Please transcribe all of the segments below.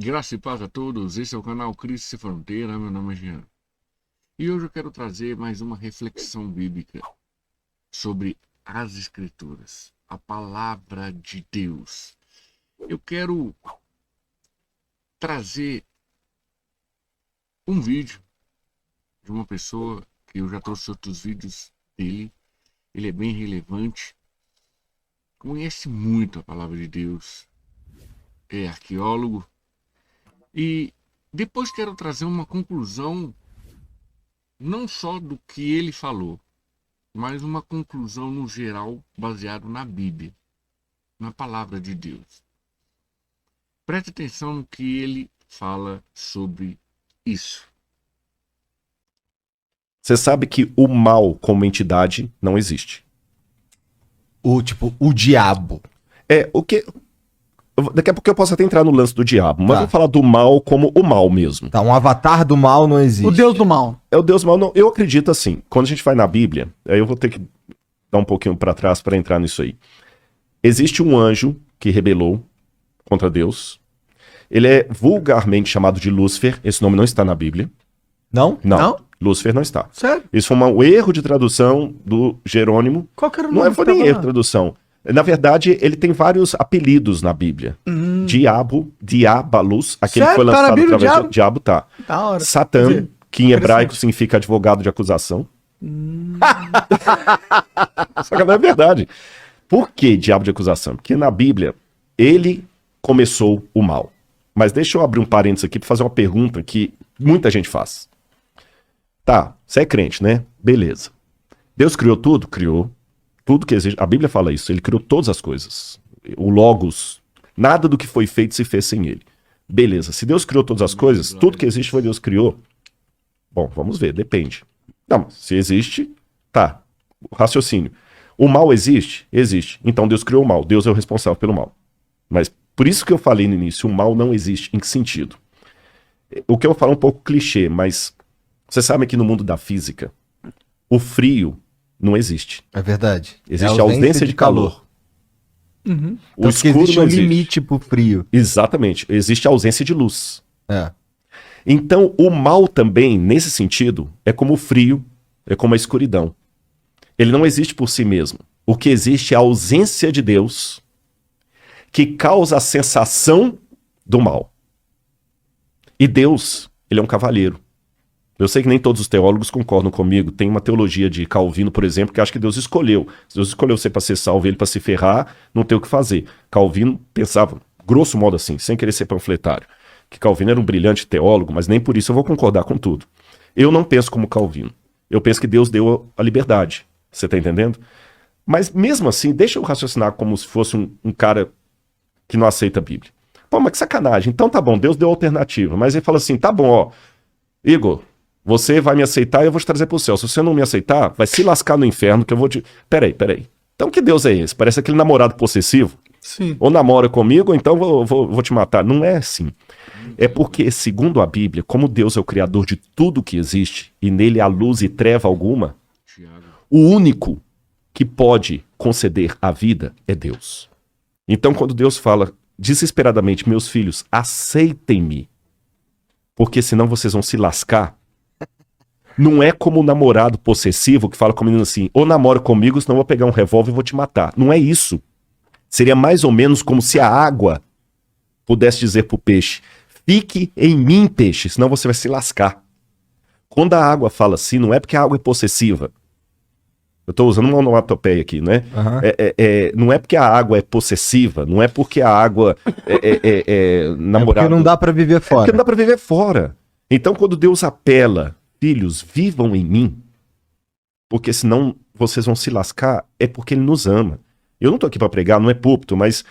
Graça e paz a todos, esse é o canal Cristo Sem Fronteira, meu nome é Jean. E hoje eu quero trazer mais uma reflexão bíblica sobre as Escrituras, a Palavra de Deus. Eu quero trazer um vídeo de uma pessoa que eu já trouxe outros vídeos dele, ele é bem relevante, conhece muito a Palavra de Deus, é arqueólogo, e depois quero trazer uma conclusão não só do que ele falou, mas uma conclusão no geral baseado na Bíblia, na palavra de Deus. Preste atenção no que ele fala sobre isso. Você sabe que o mal como entidade não existe. O diabo. Daqui a pouco eu posso até entrar no lance do diabo, mas Tá. vamos falar do mal como o mal mesmo. Tá, um avatar do mal não existe. O Deus do mal. É o Deus mal, não. Eu acredito assim. Quando a gente vai na Bíblia, aí eu vou ter que dar um pouquinho para trás para entrar nisso aí. Existe um anjo que rebelou contra Deus. Ele é vulgarmente chamado de Lúcifer. Esse nome não está na Bíblia. Não? Não? Lúcifer não está. Sério? Isso foi um erro de tradução do Jerônimo. Qual que era o Não nome foi que nem tava erro de lá? tradução. Na verdade, ele tem vários apelidos na Bíblia. Diabo, Diabalus, aquele que Sério? foi Tá na lançado Bíblia o através diabo? do diabo, tá. Da hora. Satã, Quer dizer, que em hebraico interessante. significa advogado de acusação. Só que não é verdade. Por que diabo de acusação? Porque na Bíblia, ele começou o mal. Mas deixa eu abrir um parênteses aqui para fazer uma pergunta que muita gente faz. Tá, você é crente, né? Beleza. Deus criou tudo? Criou. Tudo que existe. A Bíblia fala isso. Ele criou todas as coisas. O Logos. Nada do que foi feito se fez sem ele. Beleza. Se Deus criou todas as coisas, tudo que existe foi Deus criou. Bom, vamos ver. Depende. Não, se existe, tá. Raciocínio. O mal existe? Existe. Então Deus criou o mal. Deus é o responsável pelo mal. Mas por isso que eu falei no início, o mal não existe. Em que sentido? O que eu falo é um pouco clichê, mas vocês sabem que no mundo da física, o frio não existe. É verdade. Existe a ausência de calor. Uhum. O Tanto que escuro existe não um existe. limite pro frio. Exatamente. Existe a ausência de luz. É. Então, o mal também, nesse sentido, é como o frio, é como a escuridão. Ele não existe por si mesmo. O que existe é a ausência de Deus que causa a sensação do mal. E Deus, ele é um cavalheiro. Eu sei que nem todos os teólogos concordam comigo. Tem uma teologia de Calvino, por exemplo, que acha que Deus escolheu. Se Deus escolheu você para ser salvo, ele para se ferrar, não tem o que fazer. Calvino pensava, grosso modo assim, sem querer ser panfletário, que Calvino era um brilhante teólogo, mas nem por isso eu vou concordar com tudo. Eu não penso como Calvino. Eu penso que Deus deu a liberdade. Você tá entendendo? Mas mesmo assim, deixa eu raciocinar como se fosse um cara que não aceita a Bíblia. Pô, mas que sacanagem. Então tá bom, Deus deu alternativa. Mas ele fala assim, tá bom, ó, Igor, você vai me aceitar e eu vou te trazer pro céu. Se você não me aceitar, vai se lascar no inferno que eu vou te... Peraí. Então que Deus é esse? Parece aquele namorado possessivo. Sim. Ou namora comigo, ou então vou te matar. Não é assim. É porque, segundo a Bíblia, como Deus é o criador de tudo que existe, e nele há luz e treva alguma, Tiago. o único que pode conceder a vida é Deus. Então, quando Deus fala desesperadamente, meus filhos, aceitem-me, porque senão vocês vão se lascar, não é como o namorado possessivo que fala com o menino assim, ou namora comigo, senão eu vou pegar um revólver e vou te matar. Não é isso. Seria mais ou menos como se a água pudesse dizer pro peixe, fique em mim, peixe, senão você vai se lascar. Quando a água fala assim, não é porque a água é possessiva. Eu estou usando uma onomatopeia aqui, né? Aham. Não é porque a água é possessiva, não é porque a água é namorada. Porque não dá pra viver Porque fora. não dá pra viver fora. Então, quando Deus apela, filhos, vivam em mim, porque senão vocês vão se lascar, é porque Ele nos ama. Eu não tô aqui pra pregar, não é púlpito, mas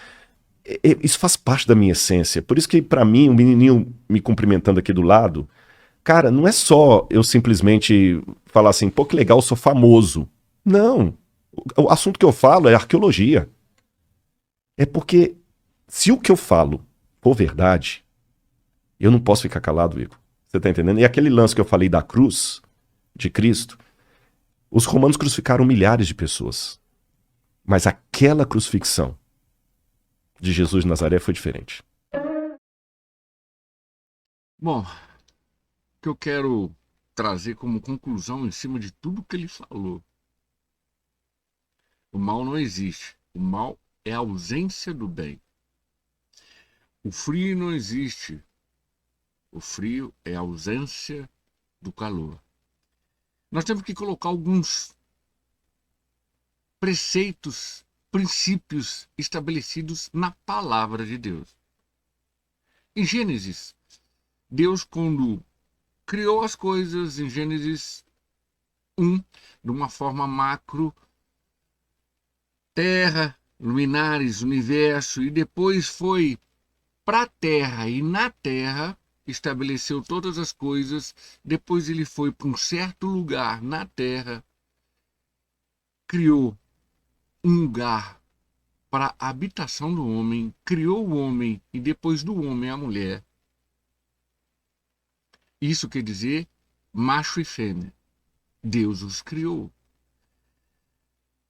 isso faz parte da minha essência. Por isso que, pra mim, o menininho me cumprimentando aqui do lado, cara, não é só eu simplesmente falar assim, pô, que legal, eu sou famoso. Não. O assunto que eu falo é arqueologia. É porque se o que eu falo for verdade, eu não posso ficar calado, Igor. Você tá entendendo? E aquele lance que eu falei da cruz de Cristo, os romanos crucificaram milhares de pessoas. Mas aquela crucifixão de Jesus de Nazaré foi diferente. Bom, o que eu quero trazer como conclusão em cima de tudo que ele falou. O mal não existe. O mal é a ausência do bem. O frio não existe. O frio é a ausência do calor. Nós temos que colocar alguns preceitos, princípios estabelecidos na palavra de Deus. Em Gênesis, Deus, quando criou as coisas, em Gênesis 1, de uma forma macro, terra, luminares, universo, e depois foi para a terra, e na terra estabeleceu todas as coisas. Depois ele foi para um certo lugar na terra, criou um lugar para a habitação do homem, criou o homem e depois do homem a mulher. Isso quer dizer macho e fêmea. Deus os criou.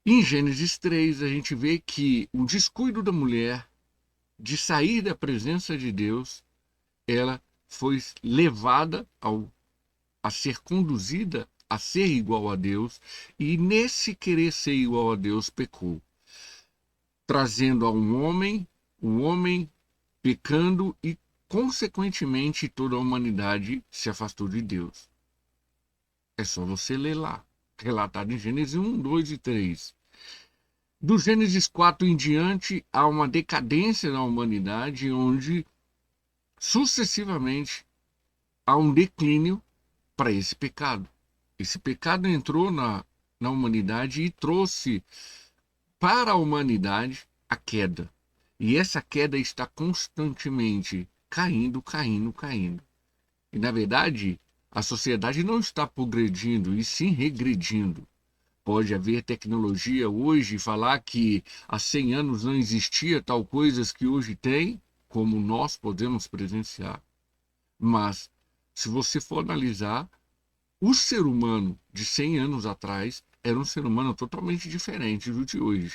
Em Gênesis 3, a gente vê que o descuido da mulher de sair da presença de Deus, ela foi levada a ser conduzida a ser igual a Deus, e nesse querer ser igual a Deus pecou, trazendo a o homem pecando e, consequentemente, toda a humanidade se afastou de Deus. É só você ler lá, relatado em Gênesis 1, 2 e 3. Do Gênesis 4 em diante, há uma decadência na humanidade, onde sucessivamente há um declínio para esse pecado. Esse pecado entrou na humanidade e trouxe para a humanidade a queda. E essa queda está constantemente caindo, caindo, caindo. E, na verdade, a sociedade não está progredindo, e sim regredindo. Pode haver tecnologia hoje, falar que há 100 anos não existia tal coisas que hoje tem, como nós podemos presenciar. Mas, se você for analisar, o ser humano de 100 anos atrás era um ser humano totalmente diferente do de hoje.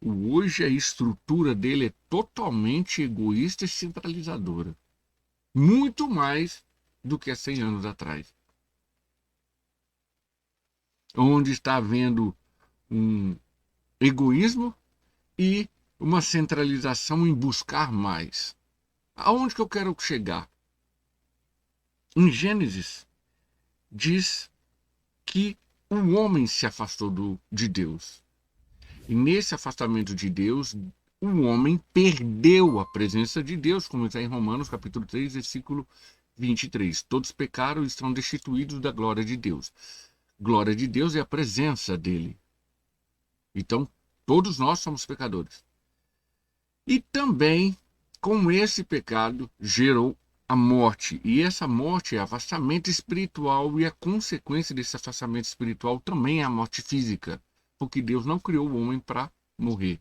Hoje a estrutura dele é totalmente egoísta e centralizadora. Muito mais do que há 100 anos atrás. Onde está havendo um egoísmo e uma centralização em buscar mais. Aonde que eu quero chegar? Em Gênesis, diz que o homem se afastou de Deus. E nesse afastamento de Deus, o homem perdeu a presença de Deus, como está em Romanos capítulo 3, versículo 23. Todos pecaram e estão destituídos da glória de Deus. Glória de Deus é a presença dele. Então, todos nós somos pecadores. E também, com esse pecado, gerou a morte. E essa morte é afastamento espiritual, e a consequência desse afastamento espiritual também é a morte física. Porque Deus não criou o homem para morrer.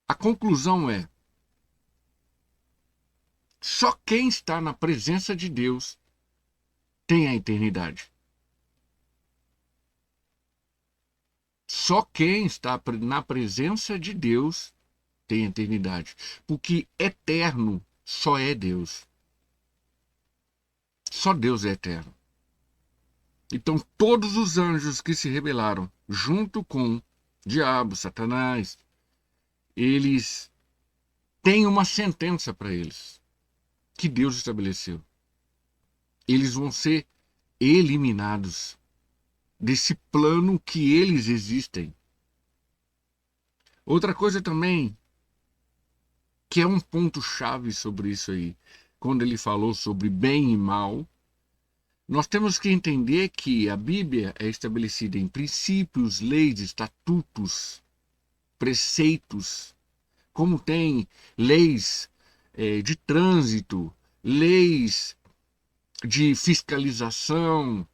A conclusão é: só quem está na presença de Deus tem a eternidade. Só quem está na presença de Deus tem a eternidade. Porque eterno só é Deus. Só Deus é eterno. Então, todos os anjos que se rebelaram, junto com o diabo, Satanás, eles têm uma sentença para eles, que Deus estabeleceu. Eles vão ser eliminados desse plano que eles existem. Outra coisa também, que é um ponto-chave sobre isso aí, quando ele falou sobre bem e mal, nós temos que entender que a Bíblia é estabelecida em princípios, leis, estatutos, preceitos, como tem leis de trânsito, leis de fiscalização,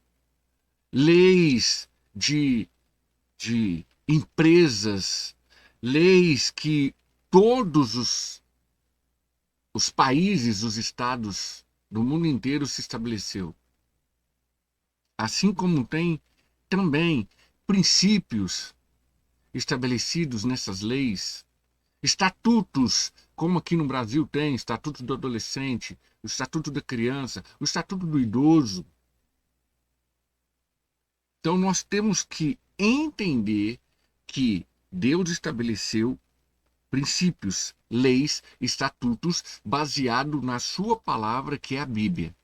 leis de empresas, leis que todos os países, os estados do mundo inteiro se estabeleceu. Assim como tem também princípios estabelecidos nessas leis. Estatutos, como aqui no Brasil tem, estatuto do adolescente, o estatuto da criança, o estatuto do idoso. Então nós temos que entender que Deus estabeleceu princípios, leis, estatutos baseado na sua palavra, que é a Bíblia.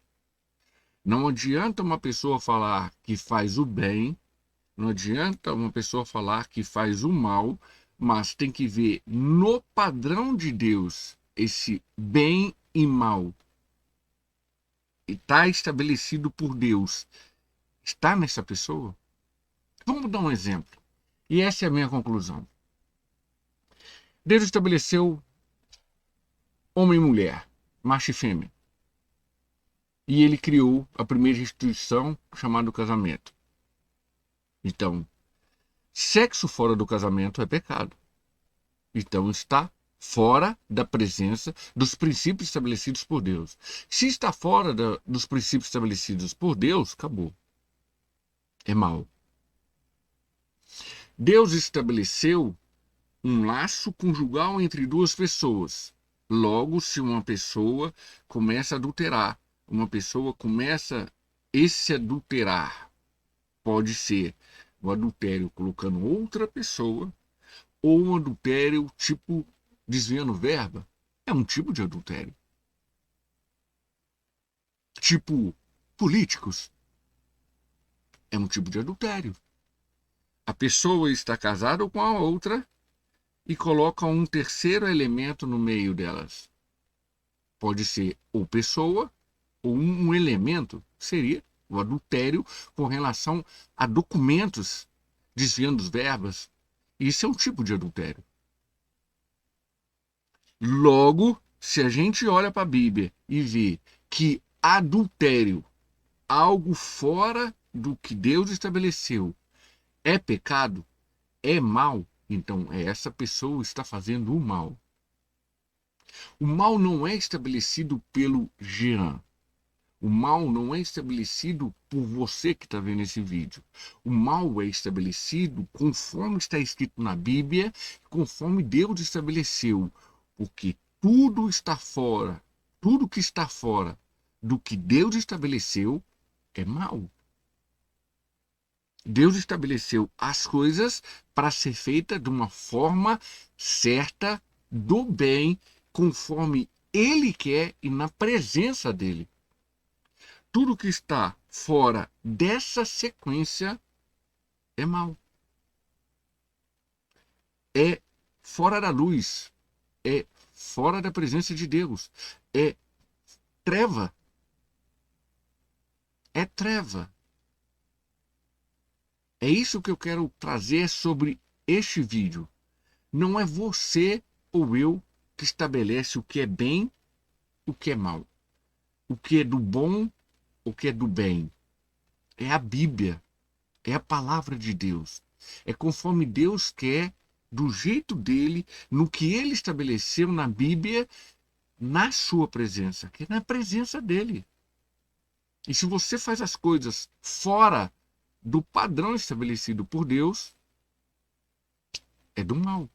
Não adianta uma pessoa falar que faz o bem, não adianta uma pessoa falar que faz o mal, mas tem que ver no padrão de Deus esse bem e mal. Está estabelecido por Deus. Está nessa pessoa? Vamos dar um exemplo. E essa é a minha conclusão. Deus estabeleceu homem e mulher, macho e fêmea. E ele criou a primeira instituição chamada casamento. Então, sexo fora do casamento é pecado. Então está fora da presença dos princípios estabelecidos por Deus. Se está fora dos princípios estabelecidos por Deus, acabou. É mal. Deus estabeleceu um laço conjugal entre duas pessoas. Logo, se uma pessoa começa a adulterar, uma pessoa começa a se adulterar, pode ser o adultério colocando outra pessoa, ou um adultério tipo desviando verba. É um tipo de adultério. Tipo políticos. É um tipo de adultério. A pessoa está casada com a outra e coloca um terceiro elemento no meio delas. Pode ser ou pessoa ou um elemento. Seria o adultério com relação a documentos, desviando verbas. Isso é um tipo de adultério. Logo, se a gente olha para a Bíblia e vê que adultério, algo fora do que Deus estabeleceu, é pecado, é mal, então essa pessoa está fazendo o mal. O mal não é estabelecido pelo Jean. O mal não é estabelecido por você que está vendo esse vídeo. O mal é estabelecido conforme está escrito na Bíblia, conforme Deus estabeleceu. Porque tudo está fora, tudo que está fora do que Deus estabeleceu é mal. Deus estabeleceu as coisas para ser feita de uma forma certa, do bem, conforme Ele quer e na presença dEle. Tudo que está fora dessa sequência é mal. É fora da luz. É fora da presença de Deus. É treva. É treva. É isso que eu quero trazer sobre este vídeo. Não é você ou eu que estabelece o que é bem, o que é mal. O que é do bom, o que é do bem. É a Bíblia. É a palavra de Deus. É conforme Deus quer, do jeito dele, no que ele estabeleceu na Bíblia, na sua presença, que é na presença dele. E se você faz as coisas fora do padrão estabelecido por Deus, é do mal.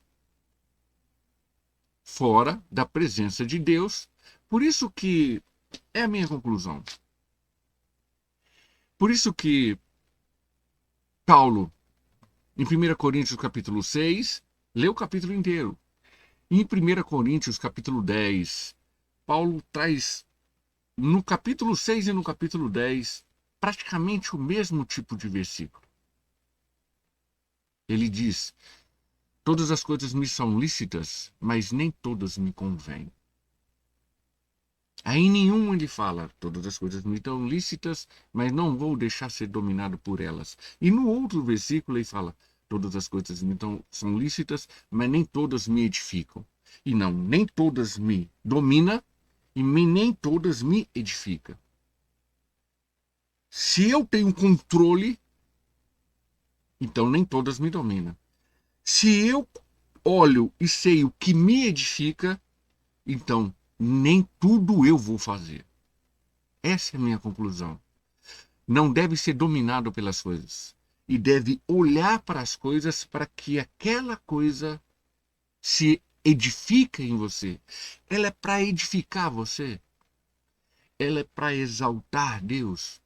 Fora da presença de Deus. Por isso que é a minha conclusão. Por isso que Paulo, em 1 Coríntios capítulo 6, lê o capítulo inteiro. Em 1 Coríntios capítulo 10, Paulo traz no capítulo 6 e no capítulo 10 praticamente o mesmo tipo de versículo. Ele diz: todas as coisas me são lícitas, mas nem todas me convêm. Aí em nenhum ele fala: todas as coisas me são lícitas, mas não vou deixar ser dominado por elas. E no outro versículo ele fala: todas as coisas são lícitas, mas nem todas me edificam. E não, nem todas me dominam e nem todas me edificam. Se eu tenho controle, então nem todas me dominam. Se eu olho e sei o que me edifica, então nem tudo eu vou fazer. Essa é a minha conclusão. Não deve ser dominado pelas coisas. E deve olhar para as coisas para que aquela coisa se edifica em você. Ela é para edificar você. Ela é para exaltar Deus.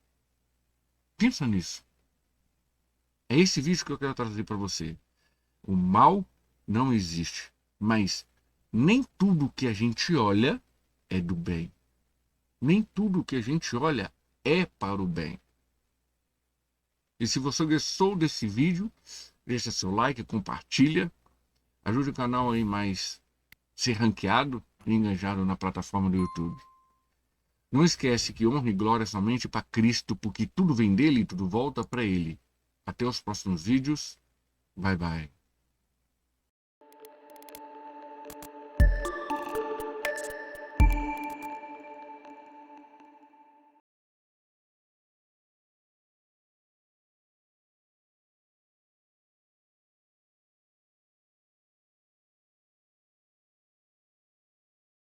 Pensa nisso. É esse vídeo que eu quero trazer para você. O mal não existe, mas nem tudo que a gente olha é do bem. Nem tudo que a gente olha é para o bem. E se você gostou desse vídeo, deixa seu like, compartilha, ajude o canal aí mais ser ranqueado e engajado na plataforma do YouTube. Não esquece que honra e glória é somente para Cristo, porque tudo vem dele e tudo volta para ele. Até os próximos vídeos. Bye, bye.